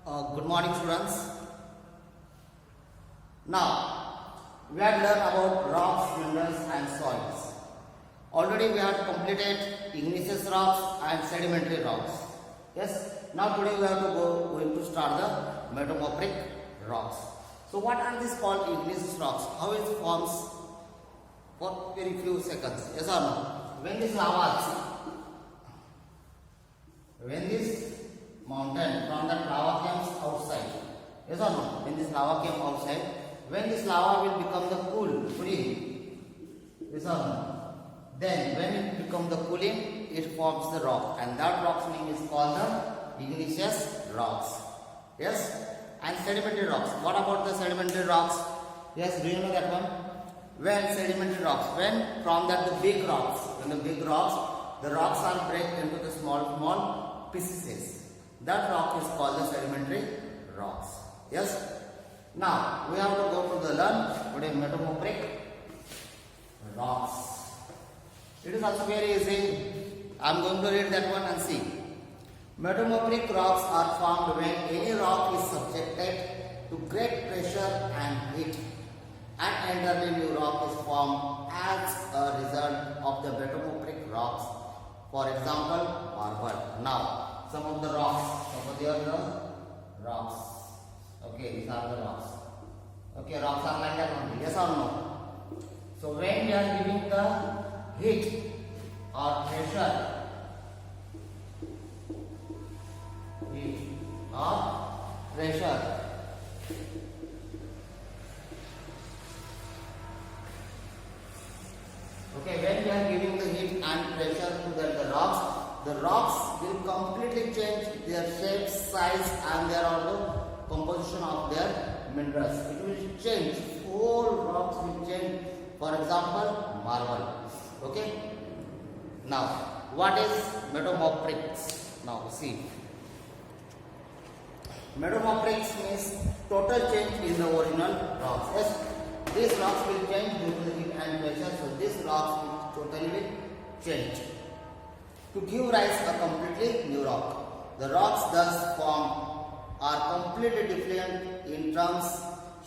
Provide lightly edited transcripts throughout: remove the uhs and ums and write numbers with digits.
Good morning, students. Now, we have learned about rocks, minerals and soils. Already we have completed igneous rocks and sedimentary rocks. Yes. Now today we have to going to start the metamorphic rocks. So what are these called igneous rocks? How it forms for very few seconds? Yes or no? When this mountain from that lava comes outside. Yes or no? When this lava came outside, when this lava will become the cool, free. Yes or no? Then when it becomes the cooling, it forms the rock, and that rock's name is called the igneous rocks. Yes? And sedimentary rocks. What about the sedimentary rocks? Yes, do you know that one? When sedimentary rocks, when from that the big rocks, the rocks are break into the small pieces. That rock is called the sedimentary rocks. Yes? Now, we have to go to the learn today metamorphic rocks. It is also very easy. I am going to read that one and see. Metamorphic rocks are formed when any rock is subjected to great pressure and heat. An entirely new rock is formed as a result of the metamorphic rocks. For example, marble. Now, some of the rocks. Over there the rocks. Okay, these are the rocks. Okay, rocks are like that only. Yes or no? So when we are giving the heat or pressure, okay, when we are giving the heat and pressure to the rocks will completely change their shape, size and their also composition of their minerals. It will change, whole rocks will change. For example, marble. Okay. Now, what is metamorphics? Now, see. Metamorphics means total change in the original rocks. Yes, these rocks will change due to the heat and pressure. So, these rocks will totally change to give rise a completely new rock. The rocks thus formed are completely different in terms,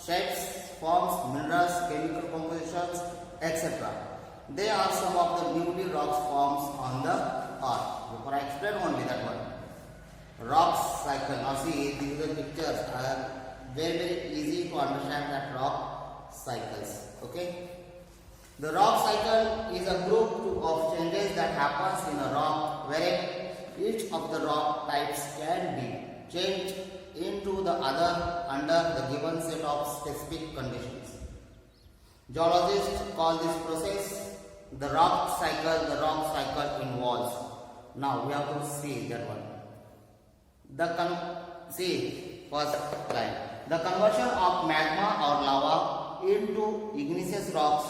shapes, forms, minerals, chemical compositions, etc. They are some of the newly rocks forms on the earth. Before I explain only that one. Rock cycle. Now see, these are the pictures are very easy to understand that rock cycles. Okay. The rock cycle is a group of changes that happens in a rock wherein each of the rock types can be changed into the other under the given set of specific conditions. Geologists call this process the rock cycle involves. Now we have to see that one. See first line. The conversion of magma or lava into igneous rocks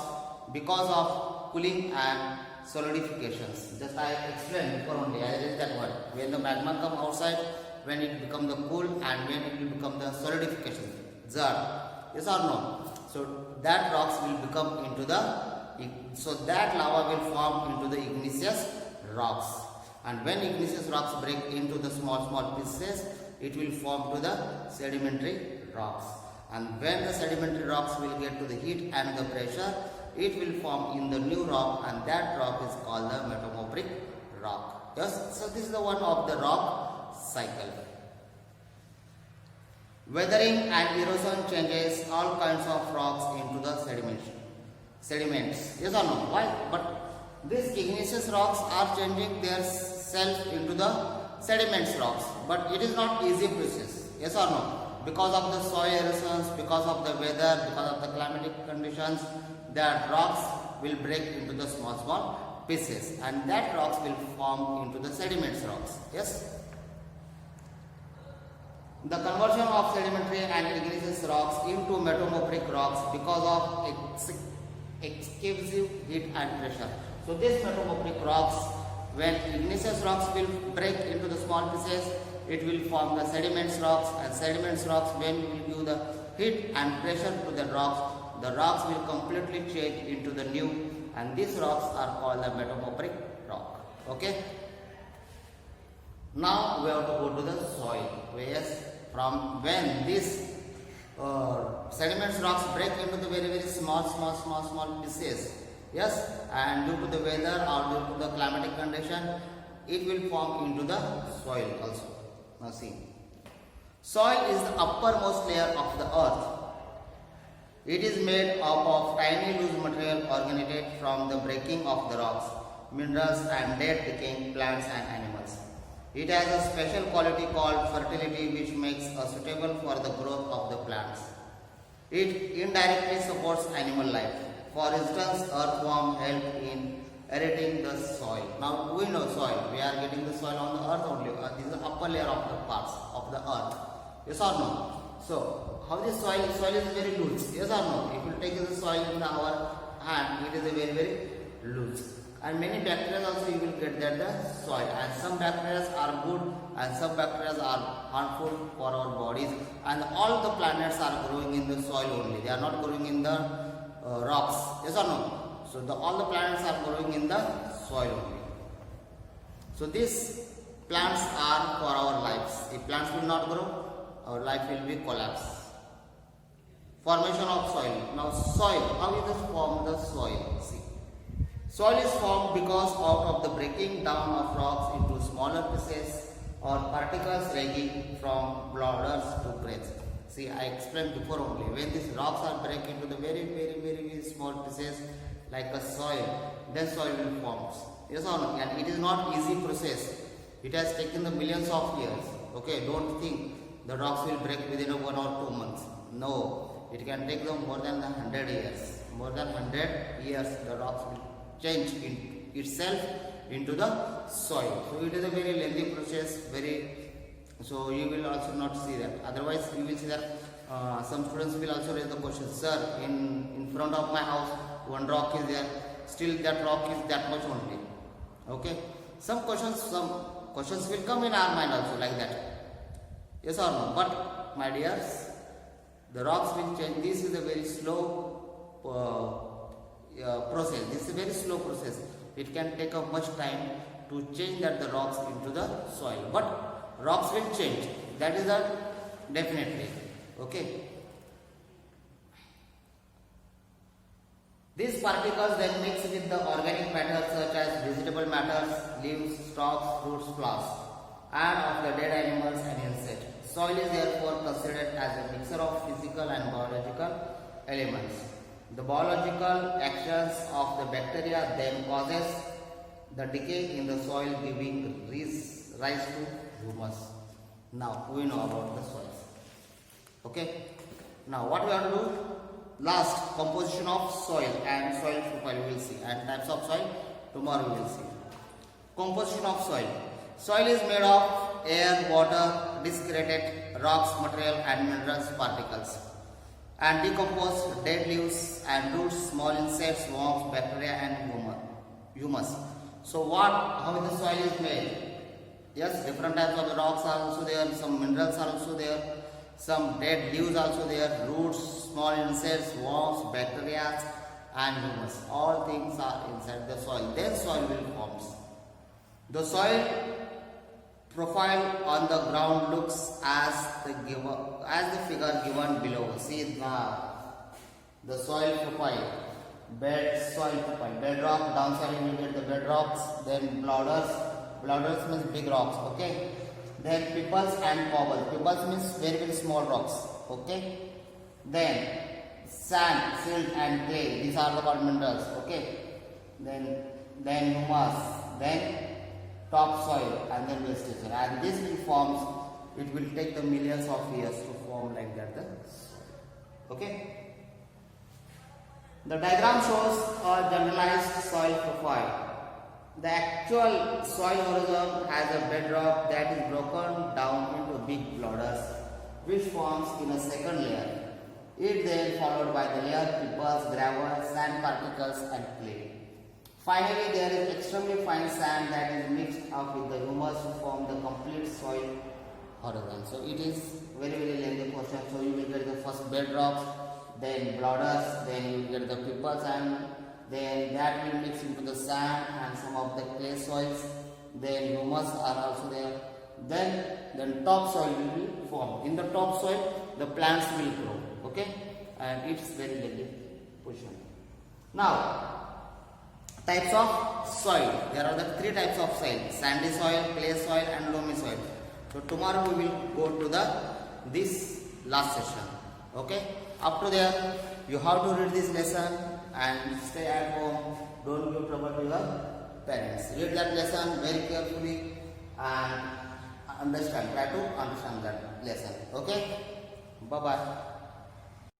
because of cooling and solidifications. Just I explained before only. I read that one. When the magma come outside, when it become the cool and when it will become the solidification. Yes or no? So that rocks will become into that lava will form into the igneous rocks, and when igneous rocks break into the small pieces, it will form to the sedimentary rocks, and when the sedimentary rocks will get to the heat and the pressure, it will form in the new rock, and that rock is called the metamorphic rock. Yes, so this is the one of the rock cycle. Weathering and erosion changes all kinds of rocks into the sediments. Yes or no? Why? But these igneous rocks are changing their self into the sediments rocks. But it is not easy process. Yes or no? Because of the soil erosions, because of the weather, because of the climatic conditions, that rocks will break into the small pieces, and that rocks will form into the sediments rocks. Yes? The conversion of sedimentary and igneous rocks into metamorphic rocks because of excessive heat and pressure. So these metamorphic rocks, when igneous rocks will break into the small pieces, it will form the sediments rocks, and sediments rocks, when we will give the heat and pressure to the rocks will completely change into the new, and these rocks are called the metamorphic rock. Okay. Now we have to go to the soil. Yes, From when these sediments rocks break into the very small pieces, yes, and due to the weather or due to the climatic condition, it will form into the soil also. Now see, soil is the uppermost layer of the earth. It is made up of tiny loose material originated from the breaking of the rocks, minerals and dead decaying plants and animals. It has a special quality called fertility which makes it suitable for the growth of the plants. It indirectly supports animal life. For instance, earthworm help in aerating the soil. Now we know soil, we are getting the soil on the earth only. This is the upper layer of the parts of the earth. Yes or no? So, how this soil? Soil is very loose. Yes or no? If you take the soil in our hand, it is a very loose. And many bacteria also you will get that the soil. And some bacteria are good and some bacteria are harmful for our bodies. And all the planets are growing in the soil only. They are not growing in the rocks. Yes or no? So all the planets are growing in the soil only. So these plants are for our lives. If plants will not grow, our life will be collapsed. Formation of soil. Now soil, how is it formed the soil? See. Soil is formed because out of the breaking down of rocks into smaller pieces or particles ranging from boulders to grains. See, I explained before only. When these rocks are break into the very small pieces like a soil, then soil will form. Yes or no? And it is not easy process. It has taken the millions of years. Okay, don't think the rocks will break within 1 or 2 months. No, it can take them more than 100 years. More than 100 years the rocks will change itself into the soil. So it is a very lengthy process, so you will also not see that. Otherwise you will see that some students will also raise the question, sir, in front of my house one rock is there, still that rock is that much only. Okay, some questions will come in our mind also like that. Yes or no? But my dears, the rocks will change. This is a very slow process. This is a very slow process. It can take up much time to change the rocks into the soil. But rocks will change. That is definitely. Okay. These particles then mix with the organic matter such as vegetable matters, leaves, stalks, fruits, flowers, and of the dead animals and insects. Soil is therefore considered as a mixture of physical and biological elements. The biological actions of the bacteria then causes the decay in the soil, giving rise to humus. Now we know about the soils. Okay. Now what we have to do? Last, composition of soil and soil profile we will see, and types of soil tomorrow we will see. Composition of soil. Soil is made of air, water, discreted rocks, material and minerals particles, and decomposed dead leaves and roots, small insects, worms, bacteria and humus. So how the soil is made? Yes, different types of the rocks are also there, some minerals are also there, some dead leaves also there, roots, small insects, worms, bacteria and humus. All things are inside the soil. Then soil will form. The soil profile on the ground looks as the figure given below. See the soil profile. Soil profile. Bedrock, downside you will get the bedrocks, then boulders means big rocks, okay. Then pebbles and cobble. Pebbles means very small rocks, okay. Then sand, silt and clay. These are the called minerals, okay. Then humus, then topsoil and then vegetation. And this will forms. It will take the millions of years to form like that. Okay. The diagram shows a generalized soil profile. The actual soil horizon has a bedrock that is broken down into big boulders, which forms in a second layer. It then followed by the layer pebbles, gravel, sand particles and clay. Finally, there is extremely fine sand that is mixed up with the humus to form the complete soil horizon. So it is very lengthy process. So you will get the first bedrocks, then boulders, then you will get the pebbles, and then that will mix into the sand and some of the clay soils. Then humus are also there. Then then topsoil will be formed. In the topsoil, the plants will grow. Okay, and it's very healthy position. Now, types of soil. There are the three types of soil: sandy soil, clay soil, and loamy soil. So tomorrow we will go to this last session. Okay. Up to there, you have to read this lesson and stay at home. Don't give trouble to your parents. Read that lesson very carefully and understand. Try to understand that lesson. Okay. Bye bye.